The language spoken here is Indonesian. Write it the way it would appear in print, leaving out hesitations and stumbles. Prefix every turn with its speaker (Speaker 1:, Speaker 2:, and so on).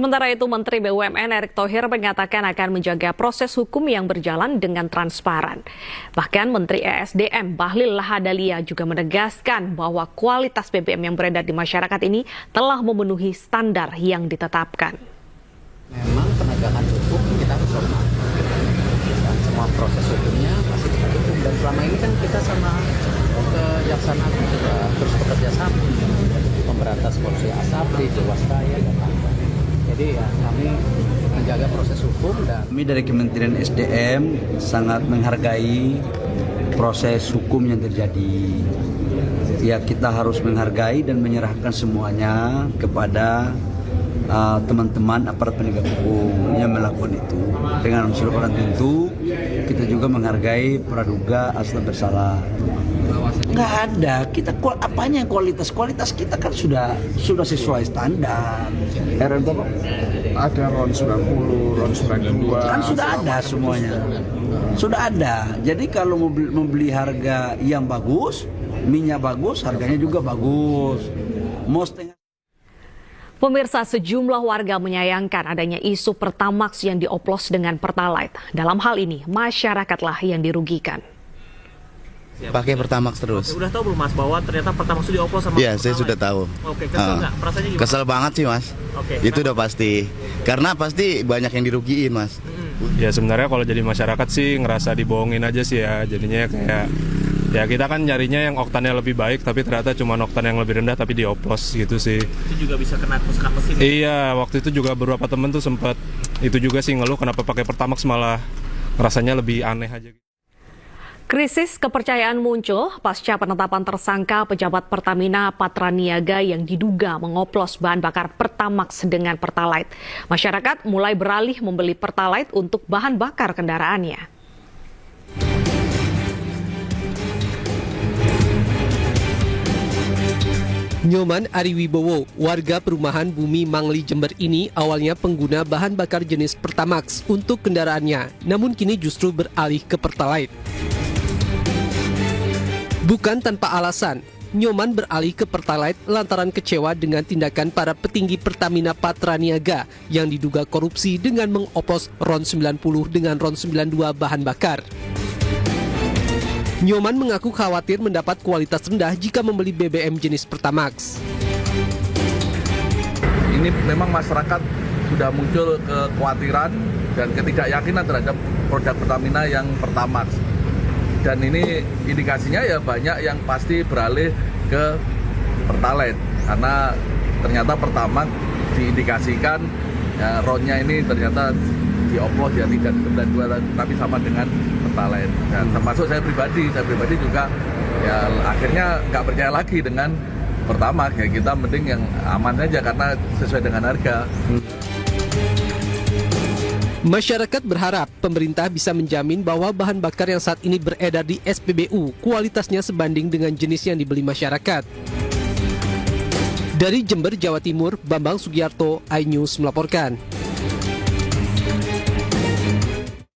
Speaker 1: Sementara itu, Menteri BUMN Erick Thohir mengatakan akan menjaga proses hukum yang berjalan dengan transparan. Bahkan Menteri ESDM Bahlil Lahadalia juga menegaskan bahwa kualitas BBM yang beredar di masyarakat ini telah memenuhi standar yang ditetapkan.
Speaker 2: Memang penegakan hukum kita harus hormat. Dan semua proses hukumnya pasti kita dukung. Dan selama ini kan kita sama Kejaksaan Agung sudah terus bekerja sama. Pemberantas korupsi Asabri, Jiwasraya, dan lain-lain. Jadi ya, kami menjaga proses hukum dan
Speaker 3: kami dari Kementerian SDM sangat menghargai proses hukum yang terjadi. Ya, kita harus menghargai dan menyerahkan semuanya kepada teman-teman aparat penegak hukum yang melakukan itu. Dengan unsur orang tentu, kita juga menghargai praduga asal bersalah. Nggak ada, kita apanya kualitas kita kan sudah sesuai standar.
Speaker 4: Ada RON 90, RON 92.
Speaker 3: Kan sudah ada semuanya. Sudah ada. Jadi kalau membeli harga yang bagus, minyak bagus, harganya juga bagus.
Speaker 1: Pemirsa, sejumlah warga menyayangkan adanya isu Pertamax yang dioplos dengan Pertalite. Dalam hal ini, masyarakatlah yang dirugikan.
Speaker 5: Pakai Pertamax terus.
Speaker 6: Oke, udah tahu belum Mas bahwa ternyata Pertamax itu dioplos sama
Speaker 5: Iya,
Speaker 6: Pertalite?
Speaker 5: saya sudah tahu.
Speaker 6: Oke, kesel nggak? Perasaannya gimana?
Speaker 5: Kesel banget sih, Mas.
Speaker 6: Oke,
Speaker 5: itu udah pasti. Karena pasti banyak yang dirugiin, Mas.
Speaker 7: Ya sebenarnya kalau jadi masyarakat sih ngerasa dibohongin aja sih ya. Jadinya kayak ya kita kan nyarinya yang oktannya lebih baik, tapi ternyata cuma oktan yang lebih rendah tapi dioplos gitu sih.
Speaker 6: Itu juga bisa kena mesin.
Speaker 7: Iya, waktu itu juga beberapa temen tuh sempat itu juga sih ngeluh kenapa pakai Pertamax malah rasanya lebih aneh aja.
Speaker 1: Krisis kepercayaan muncul pasca penetapan tersangka pejabat Pertamina Patraniaga yang diduga mengoplos bahan bakar Pertamax dengan Pertalite. Masyarakat mulai beralih membeli Pertalite untuk bahan bakar kendaraannya.
Speaker 8: Nyoman Ariwibowo, warga perumahan Bumi Mangli Jember ini awalnya pengguna bahan bakar jenis Pertamax untuk kendaraannya, namun kini justru beralih ke Pertalite. Bukan tanpa alasan, Nyoman beralih ke Pertalite lantaran kecewa dengan tindakan para petinggi Pertamina Patraniaga yang diduga korupsi dengan mengoplos RON 90 dengan RON 92 bahan bakar. Nyoman mengaku khawatir mendapat kualitas rendah jika membeli BBM jenis Pertamax.
Speaker 4: Ini memang masyarakat sudah muncul kekhawatiran dan ketidakyakinan terhadap produk Pertamina yang Pertamax. Dan ini indikasinya ya banyak yang pasti beralih ke Pertalite karena ternyata Pertamax diindikasikan ya, RON-nya ini ternyata dioplos ya tidak 92 tapi sama dengan Pertalite. Dan termasuk saya pribadi juga ya akhirnya nggak percaya lagi dengan Pertamax ya, kita mending yang aman saja karena sesuai dengan harga.
Speaker 8: Masyarakat berharap pemerintah bisa menjamin bahwa bahan bakar yang saat ini beredar di SPBU kualitasnya sebanding dengan jenis yang dibeli masyarakat. Dari Jember, Jawa Timur, Bambang Sugiarto, iNews melaporkan.